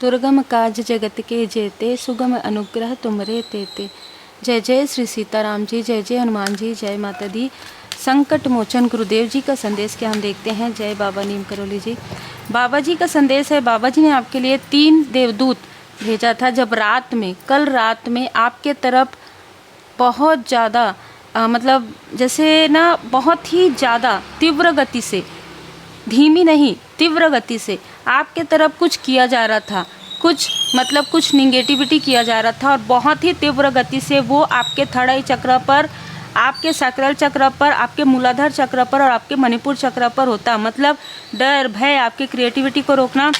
दुर्गम काज जगत के जेते, सुगम अनुग्रह तुमरे तेते। जय जय श्री सीताराम जी, जय जय हनुमान जी, जय माता दी। संकट मोचन गुरुदेव जी का संदेश क्या हम देखते हैं। जय बाबा नीम करोली जी। बाबा जी का संदेश है, बाबा जी ने आपके लिए 3 देवदूत भेजा था। जब रात में, कल रात में आपके तरफ बहुत ज़्यादा मतलब जैसे ना बहुत ही ज़्यादा तीव्र गति से, धीमी नहीं तीव्र गति से आपके तरफ कुछ किया जा रहा था, कुछ निगेटिविटी किया जा रहा था और बहुत ही तीव्र गति से वो आपके थड़ई चक्र पर, आपके सैक्रल चक्र पर, आपके मूलाधार चक्र पर और आपके मणिपुर चक्र पर होता। मतलब डर भय, आपकी क्रिएटिविटी को रोकना,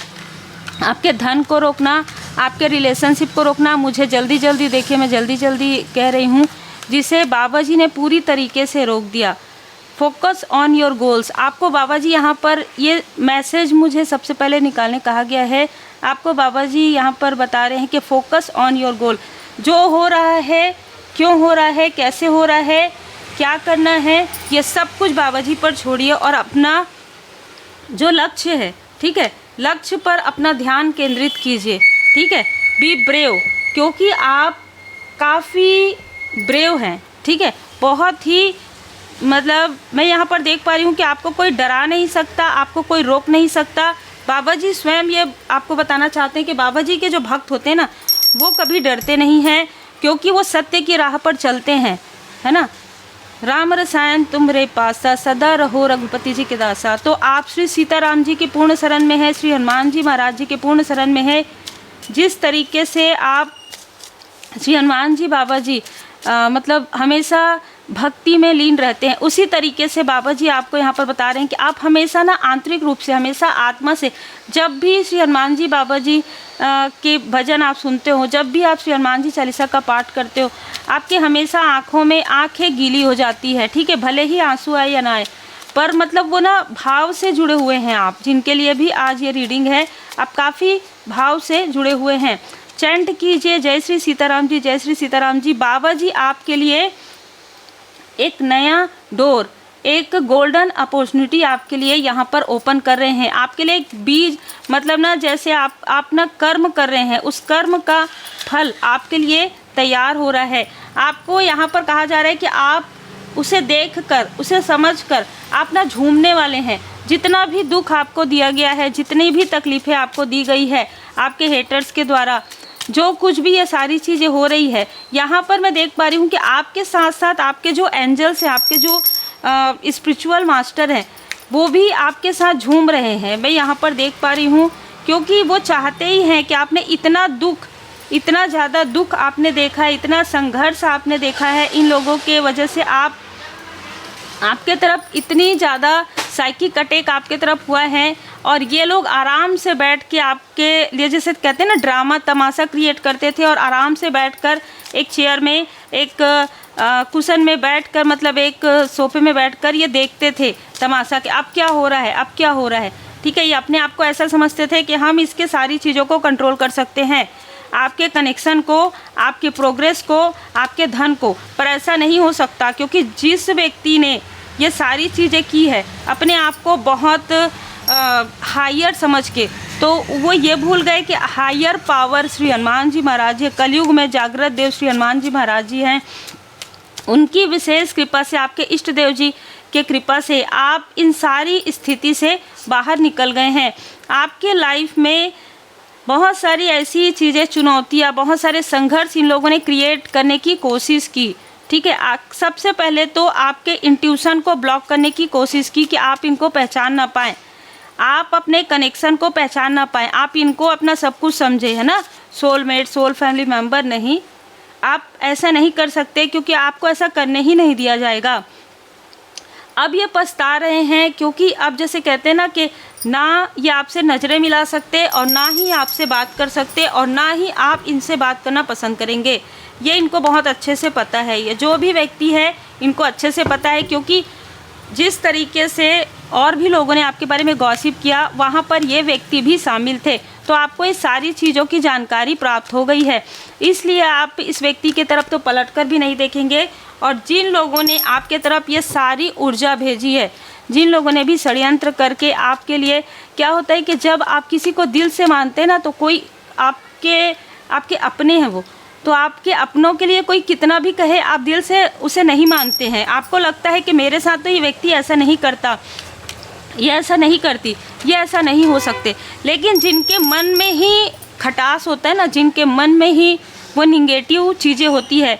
आपके धन को रोकना, आपके रिलेशनशिप को रोकना। मुझे जल्दी जल्दी देखिए, मैं जल्दी जल्दी कह रही हूँ, जिसे बाबा जी ने पूरी तरीके से रोक दिया। Focus on your goals. आपको बाबा जी यहाँ पर ये मैसेज मुझे सबसे पहले निकालने कहा गया है। आपको बाबा जी यहाँ पर बता रहे हैं कि फोकस ऑन योर गोल। जो हो रहा है, क्यों हो रहा है, कैसे हो रहा है, क्या करना है, ये सब कुछ बाबा जी पर छोड़िए और अपना जो लक्ष्य है, ठीक है, लक्ष्य पर अपना ध्यान केंद्रित कीजिए। ठीक है, बी ब्रेव, क्योंकि आप काफ़ी ब्रेव हैं। ठीक है, बहुत ही मतलब मैं यहाँ पर देख पा रही हूँ कि आपको कोई डरा नहीं सकता, आपको कोई रोक नहीं सकता। बाबा जी स्वयं ये आपको बताना चाहते हैं कि बाबा जी के जो भक्त होते हैं ना, वो कभी डरते नहीं हैं, क्योंकि वो सत्य की राह पर चलते हैं, है ना। राम रसायन तुमरे पासा, सदा रहो रघुपति जी के दासा। तो आप श्री सीताराम जी की पूर्ण शरण में है, श्री हनुमान जी महाराज जी के पूर्ण शरण में है। जिस तरीके से आप श्री हनुमान जी बाबा जी मतलब हमेशा भक्ति में लीन रहते हैं, उसी तरीके से बाबा जी आपको यहाँ पर बता रहे हैं कि आप हमेशा ना आंतरिक रूप से, हमेशा आत्मा से, जब भी श्री हनुमान जी बाबा जी के भजन आप सुनते हो, जब भी आप श्री हनुमान जी चालीसा का पाठ करते हो, आपके हमेशा आँखों में आँखें गीली हो जाती है। ठीक है, भले ही आंसू आए या ना आए, पर मतलब वो ना भाव से जुड़े हुए हैं आप, जिनके लिए भी आज ये रीडिंग है, आप काफ़ी भाव से जुड़े हुए हैं। चैंट कीजिए जय श्री सीताराम जी, जय श्री सीताराम जी। बाबा जी आपके लिए एक नया डोर, एक गोल्डन अपॉर्चुनिटी आपके लिए यहाँ पर ओपन कर रहे हैं। आपके लिए एक बीज, मतलब ना जैसे आप ना कर्म कर रहे हैं, उस कर्म का फल आपके लिए तैयार हो रहा है। आपको यहाँ पर कहा जा रहा है कि आप उसे देखकर, उसे समझकर आप ना झूमने वाले हैं। जितना भी दुख आपको दिया गया है, जितनी भी तकलीफ़ें आपको दी गई है आपके हेटर्स के द्वारा, जो कुछ भी ये सारी चीज़ें हो रही है, यहाँ पर मैं देख पा रही हूँ कि आपके साथ साथ आपके जो एंजल्स हैं, आपके जो स्पिरिचुअल मास्टर हैं, वो भी आपके साथ झूम रहे हैं। मैं यहाँ पर देख पा रही हूँ, क्योंकि वो चाहते ही हैं कि आपने इतना दुख, इतना ज़्यादा दुख आपने देखा है, इतना संघर्ष आपने देखा है, इन लोगों के वजह से आपके तरफ इतनी ज़्यादा साइकिक अटैक आपके तरफ हुआ है, और ये लोग आराम से बैठ के आपके लिए, जैसे कहते हैं ना, ड्रामा तमाशा क्रिएट करते थे, और आराम से बैठकर एक चेयर में, एक कुशन में बैठकर, मतलब एक सोफे में बैठकर ये देखते थे तमाशा कि अब क्या हो रहा है, अब क्या हो रहा है। ठीक है, ये अपने आप को ऐसा समझते थे कि हम इसके सारी चीज़ों को कंट्रोल कर सकते हैं, आपके कनेक्शन को, आपके प्रोग्रेस को, आपके धन को। पर ऐसा नहीं हो सकता, क्योंकि जिस व्यक्ति ने ये सारी चीज़ें की है अपने आप को बहुत हायर समझ के, तो वो ये भूल गए कि हायर पावर श्री हनुमान जी महाराज है। कलयुग में जागृत देव श्री हनुमान जी महाराज जी हैं। उनकी विशेष कृपा से, आपके इष्ट देव जी के कृपा से आप इन सारी स्थिति से बाहर निकल गए हैं। आपके लाइफ में बहुत सारी ऐसी चीज़ें, चुनौतियाँ, बहुत सारे संघर्ष इन लोगों ने क्रिएट करने की कोशिश की। ठीक है, सबसे पहले तो आपके इंट्यूशन को ब्लॉक करने की कोशिश की कि आप इनको पहचान ना पाएँ, आप अपने कनेक्शन को पहचान ना पाएँ, आप इनको अपना सब कुछ समझे, है ना, सोलमेट, सोल फैमिली मेम्बर। नहीं, आप ऐसा नहीं कर सकते, क्योंकि आपको ऐसा करने ही नहीं दिया जाएगा। अब ये पछता रहे हैं, क्योंकि अब जैसे कहते हैं ना कि ना ये आपसे नज़रें मिला सकते, और ना ही आपसे बात कर सकते, और ना ही आप इनसे बात करना पसंद करेंगे। ये इनको बहुत अच्छे से पता है, ये जो भी व्यक्ति है इनको अच्छे से पता है, क्योंकि जिस तरीके से और भी लोगों ने आपके बारे में गॉसिप किया, वहाँ पर ये व्यक्ति भी शामिल थे। तो आपको ये सारी चीज़ों की जानकारी प्राप्त हो गई है, इसलिए आप इस व्यक्ति की तरफ तो पलटकर भी नहीं देखेंगे। और जिन लोगों ने आपके तरफ ये सारी ऊर्जा भेजी है, जिन लोगों ने भी षड्यंत्र करके आपके लिए, क्या होता है कि जब आप किसी को दिल से मानते हैं ना, तो कोई आपके अपने हैं वो, तो आपके अपनों के लिए कोई कितना भी कहे आप दिल से उसे नहीं मानते हैं। आपको लगता है कि मेरे साथ तो ये व्यक्ति ऐसा नहीं करता, ये ऐसा नहीं करती, ये ऐसा नहीं हो सकते। लेकिन जिनके मन में ही खटास होता है ना, जिनके मन में ही वो निगेटिव चीज़ें होती है,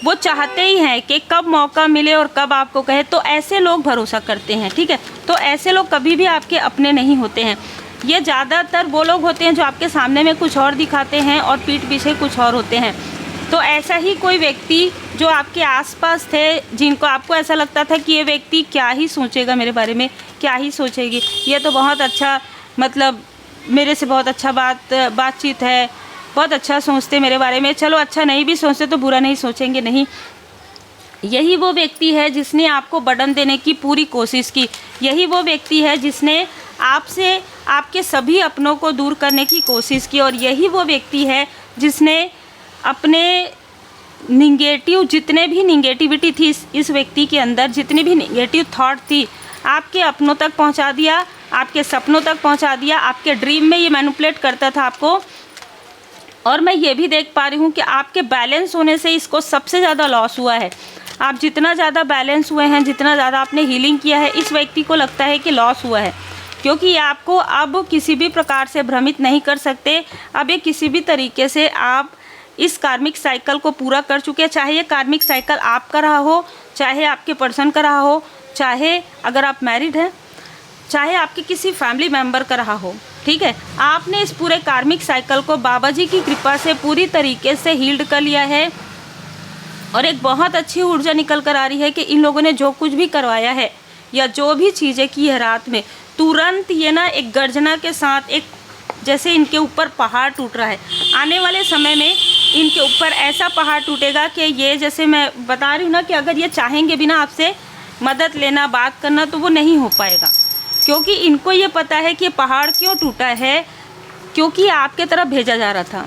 वो चाहते ही हैं कि कब मौका मिले और कब आपको कहे, तो ऐसे लोग भरोसा करते हैं। ठीक है, तो ऐसे लोग कभी भी आपके अपने नहीं होते हैं। ये ज़्यादातर वो लोग होते हैं जो आपके सामने में कुछ और दिखाते हैं और पीठ पीछे कुछ और होते हैं। तो ऐसा ही कोई व्यक्ति जो आपके आसपास थे, जिनको आपको ऐसा लगता था कि ये व्यक्ति क्या ही सोचेगा मेरे बारे में, क्या ही सोचेगी, ये तो बहुत अच्छा, मतलब मेरे से बहुत अच्छा बातचीत है, बहुत अच्छा सोचते मेरे बारे में, चलो अच्छा नहीं भी सोचते तो बुरा नहीं सोचेंगे, नहीं। यही वो व्यक्ति है जिसने आपको बर्डन देने की पूरी कोशिश की। यही वो व्यक्ति है जिसने आपसे आपके सभी अपनों को दूर करने की कोशिश की। और यही वो व्यक्ति है जिसने अपने निगेटिव, जितने भी निगेटिविटी थी इस व्यक्ति के अंदर, जितनी भी निगेटिव थॉट थी, आपके अपनों तक पहुंचा दिया, आपके सपनों तक पहुंचा दिया। आपके ड्रीम में ये मैनिपुलेट करता था आपको। और मैं ये भी देख पा रही हूँ कि आपके बैलेंस होने से इसको सबसे ज़्यादा लॉस हुआ है। आप जितना ज़्यादा बैलेंस हुए हैं, जितना ज़्यादा आपने हीलिंग किया है, इस व्यक्ति को लगता है कि लॉस हुआ है, क्योंकि ये आपको अब किसी भी प्रकार से भ्रमित नहीं कर सकते। अब ये किसी भी तरीके से आप इस कार्मिक साइकिल को पूरा कर चुके हैं। चाहे ये कार्मिक साइकिल आपका रहा हो, चाहे आपके पर्सन का रहा हो, चाहे अगर आप मैरिड हैं, चाहे आपके किसी फैमिली मेम्बर का रहा हो। ठीक है, आपने इस पूरे कार्मिक साइकिल को बाबा जी की कृपा से पूरी तरीके से हील्ड कर लिया है। और एक बहुत अच्छी ऊर्जा निकल कर आ रही है कि इन लोगों ने जो कुछ भी करवाया है या जो भी चीज़ें की है रात में, तुरंत ये ना एक गर्जना के साथ, एक जैसे इनके ऊपर पहाड़ टूट रहा है। आने वाले समय में इनके ऊपर ऐसा पहाड़ टूटेगा कि ये, जैसे मैं बता रही हूँ ना, कि अगर ये चाहेंगे भी ना आपसे मदद लेना, बात करना, तो वो नहीं हो पाएगा। क्योंकि इनको ये पता है कि ये पहाड़ क्यों टूटा है, क्योंकि आपके तरफ भेजा जा रहा था,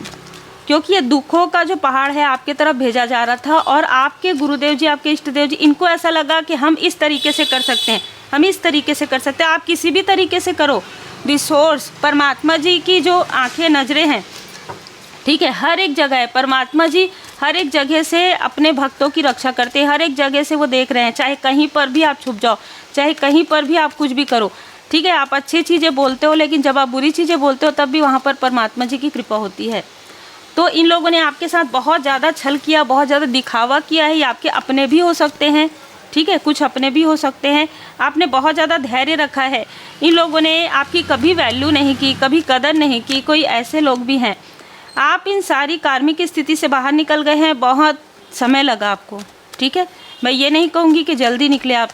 क्योंकि ये दुखों का जो पहाड़ है आपके तरफ भेजा जा रहा था। और आपके गुरुदेव जी, आपके इष्ट देव जी, इनको ऐसा लगा कि हम इस तरीके से कर सकते हैं, हम इस तरीके से कर सकते हैं। आप किसी भी तरीके से करो, रिसोर्स परमात्मा जी की जो आंखें, नज़रें हैं, ठीक है, हर एक जगह है। परमात्मा जी हर एक जगह से अपने भक्तों की रक्षा करते हैं, हर एक जगह से वो देख रहे हैं। चाहे कहीं पर भी आप छुप जाओ, चाहे कहीं पर भी आप कुछ भी करो, ठीक है, आप अच्छी चीज़ें बोलते हो, लेकिन जब आप बुरी चीज़ें बोलते हो तब भी वहाँ पर परमात्मा जी की कृपा होती है। तो इन लोगों ने आपके साथ बहुत ज़्यादा छल किया, बहुत ज़्यादा दिखावा किया है। ये आपके अपने भी हो सकते हैं, ठीक है, कुछ अपने भी हो सकते हैं। आपने बहुत ज़्यादा धैर्य रखा है। इन लोगों ने आपकी कभी वैल्यू नहीं की, कभी कदर नहीं की। कोई ऐसे लोग भी हैं। आप इन सारी कार्मिक स्थिति से बाहर निकल गए हैं, बहुत समय लगा आपको, ठीक है। मैं ये नहीं कहूँगी कि जल्दी निकले आप,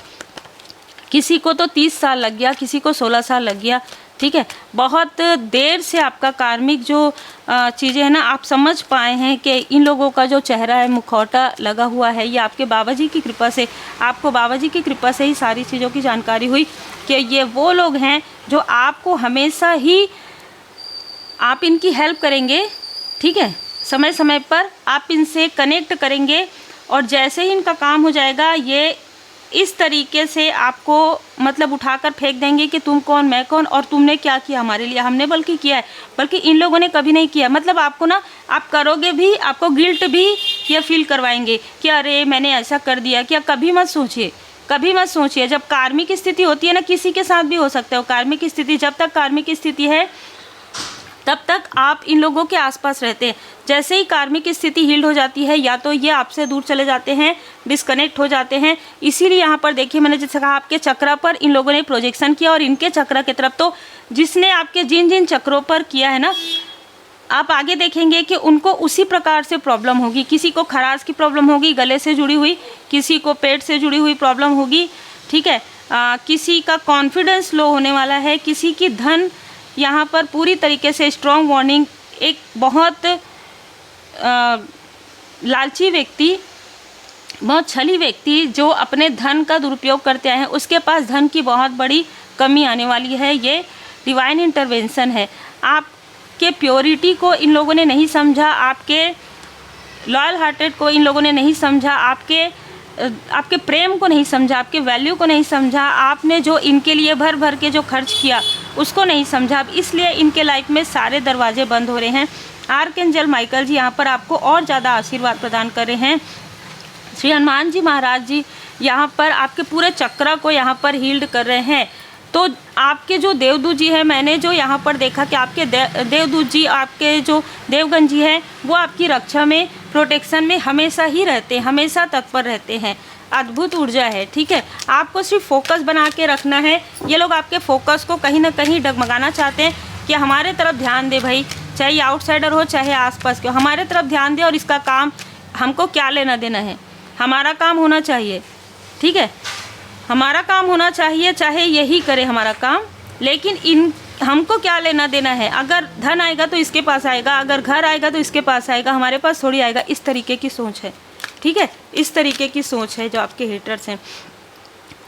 किसी को तो 30 साल लग गया, किसी को 16 साल लग गया, ठीक है। बहुत देर से आपका कार्मिक जो चीज़ें हैं ना, आप समझ पाए हैं कि इन लोगों का जो चेहरा है, मुखौटा लगा हुआ है, ये आपके बाबा जी की कृपा से, आपको बाबा जी की कृपा से ही सारी चीज़ों की जानकारी हुई कि ये वो लोग हैं जो आपको हमेशा ही, आप इनकी हेल्प करेंगे, ठीक है, समय समय पर आप इनसे कनेक्ट करेंगे। और जैसे ही इनका काम हो जाएगा, ये इस तरीके से आपको मतलब उठाकर फेंक देंगे कि तुम कौन, मैं कौन, और तुमने क्या किया हमारे लिए। हमने बल्कि किया है, बल्कि इन लोगों ने कभी नहीं किया। मतलब आपको ना, आप करोगे भी, आपको गिल्ट भी ये फील करवाएंगे कि अरे मैंने ऐसा कर दिया क्या। कभी मत सोचिए, कभी मत सोचिए। जब कार्मिक स्थिति होती है ना, किसी के साथ भी हो सकता है वो कार्मिक स्थिति, जब तक कार्मिक स्थिति है तब तक आप इन लोगों के आसपास रहते हैं। जैसे ही कार्मिक स्थिति हील्ड हो जाती है, या तो ये आपसे दूर चले जाते हैं, डिस्कनेक्ट हो जाते हैं। इसीलिए यहाँ पर देखिए, मैंने जैसे कहा, आपके चक्र पर इन लोगों ने प्रोजेक्शन किया, और इनके चक्र की तरफ, तो जिसने आपके जिन जिन चक्रों पर किया है ना, आप आगे देखेंगे कि उनको उसी प्रकार से प्रॉब्लम होगी। किसी को खराश की प्रॉब्लम होगी, गले से जुड़ी हुई, किसी को पेट से जुड़ी हुई प्रॉब्लम होगी, ठीक है, किसी का कॉन्फिडेंस लो होने वाला है, किसी की धन, यहाँ पर पूरी तरीके से स्ट्रॉन्ग वार्निंग। एक बहुत लालची व्यक्ति, बहुत छली व्यक्ति जो अपने धन का दुरुपयोग करते आए हैं, उसके पास धन की बहुत बड़ी कमी आने वाली है। ये डिवाइन इंटरवेंशन है। आपके प्योरिटी को इन लोगों ने नहीं समझा, आपके लॉयल हार्टेड को इन लोगों ने नहीं समझा, आपके प्रेम को नहीं समझा, आपके वैल्यू को नहीं समझा। आपने जो इनके लिए भर भर के जो खर्च किया उसको नहीं समझा। अब इसलिए इनके लाइफ में सारे दरवाजे बंद हो रहे हैं। आर्कएंजल माइकल जी यहाँ पर आपको और ज़्यादा आशीर्वाद प्रदान कर रहे हैं। श्री हनुमान जी महाराज जी यहाँ पर आपके पूरे चक्र को यहाँ पर हील्ड कर रहे हैं। तो आपके जो देवदूत जी हैं, मैंने जो यहाँ पर देखा कि आपके देवदूत जी, आपके जो देवगण जी हैं, वो आपकी रक्षा में, प्रोटेक्शन में हमेशा ही रहते हैं, हमेशा तत्पर रहते हैं। अद्भुत ऊर्जा है, ठीक है। आपको सिर्फ फोकस बना के रखना है। ये लोग आपके फोकस को कहीं ना कहीं डगमगाना चाहते हैं कि हमारे तरफ ध्यान दे भाई, चाहे आउटसाइडर हो चाहे आसपास के, हमारे तरफ ध्यान दे और इसका काम हमको क्या लेना देना है, हमारा काम होना चाहिए, ठीक है, हमारा काम होना चाहिए, चाहे यही करे हमारा काम, लेकिन हमको क्या लेना देना है। अगर धन आएगा तो इसके पास आएगा, अगर घर आएगा तो इसके पास आएगा, हमारे पास थोड़ी आएगा। इस तरीके की सोच है, ठीक है, इस तरीके की सोच है जो आपके हेटर्स हैं।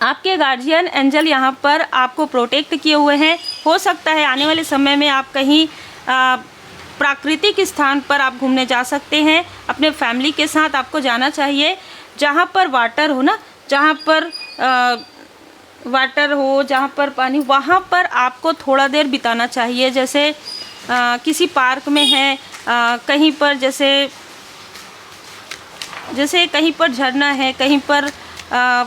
आपके गार्जियन एंजल यहाँ पर आपको प्रोटेक्ट किए हुए हैं। हो सकता है आने वाले समय में आप कहीं प्राकृतिक स्थान पर आप घूमने जा सकते हैं, अपने फैमिली के साथ आपको जाना चाहिए, जहाँ पर वाटर हो ना, जहाँ पर वाटर हो, जहाँ पर पानी, वहाँ पर आपको थोड़ा देर बिताना चाहिए। जैसे किसी पार्क में है, कहीं पर जैसे कहीं पर झरना है, कहीं पर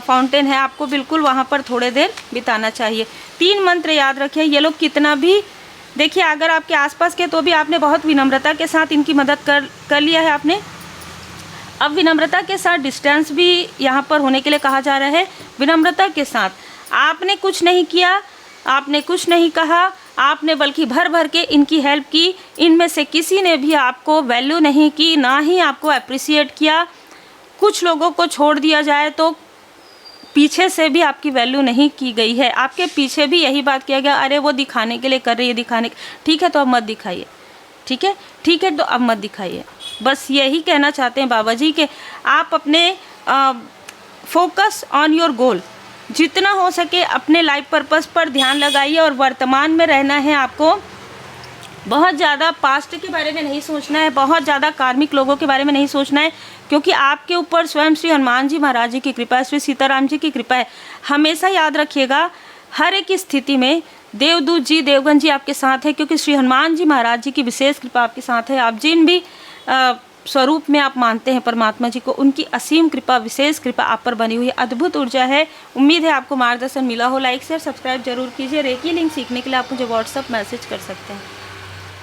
फाउंटेन है, आपको बिल्कुल वहाँ पर थोड़े देर बिताना चाहिए। 3 मंत्र याद रखिए। ये लोग कितना भी, देखिए अगर आपके आसपास के, तो भी आपने बहुत विनम्रता के साथ इनकी मदद कर लिया है आपने। अब विनम्रता के साथ डिस्टेंस भी यहाँ पर होने के लिए कहा जा रहा है। विनम्रता के साथ आपने कुछ नहीं किया, आपने कुछ नहीं कहा, आपने बल्कि भर भर के इनकी हेल्प की। इनमें से किसी ने भी आपको वैल्यू नहीं की, ना ही आपको अप्रिसिएट किया। कुछ लोगों को छोड़ दिया जाए तो पीछे से भी आपकी वैल्यू नहीं की गई है। आपके पीछे भी यही बात किया गया, अरे वो दिखाने के लिए कर रही है, दिखाने, ठीक है तो अब मत दिखाइए, ठीक है, ठीक है तो अब मत दिखाइए। बस यही कहना चाहते हैं बाबा जी कि आप अपने फोकस ऑन योर गोल, जितना हो सके अपने लाइफ पर्पस पर ध्यान लगाइए और वर्तमान में रहना है आपको। बहुत ज़्यादा पास्ट के बारे में नहीं सोचना है, बहुत ज़्यादा कार्मिक लोगों के बारे में नहीं सोचना है, क्योंकि आपके ऊपर स्वयं श्री हनुमान जी महाराज जी की कृपा है, श्री सीताराम जी की कृपा है। हमेशा याद रखिएगा, हर एक स्थिति में देवदूत जी, देवगण जी आपके साथ है, क्योंकि श्री हनुमान जी महाराज जी की विशेष कृपा आपके साथ है। आप जिन भी स्वरूप में आप मानते हैं परमात्मा जी को, उनकी असीम कृपा, विशेष कृपा आप पर बनी हुई है। अद्भुत ऊर्जा है। उम्मीद है आपको मार्गदर्शन मिला हो। लाइक शेयर सब्सक्राइब जरूर कीजिए। रेकी लिंक सीखने के लिए आप मुझे व्हाट्सअप मैसेज कर सकते हैं।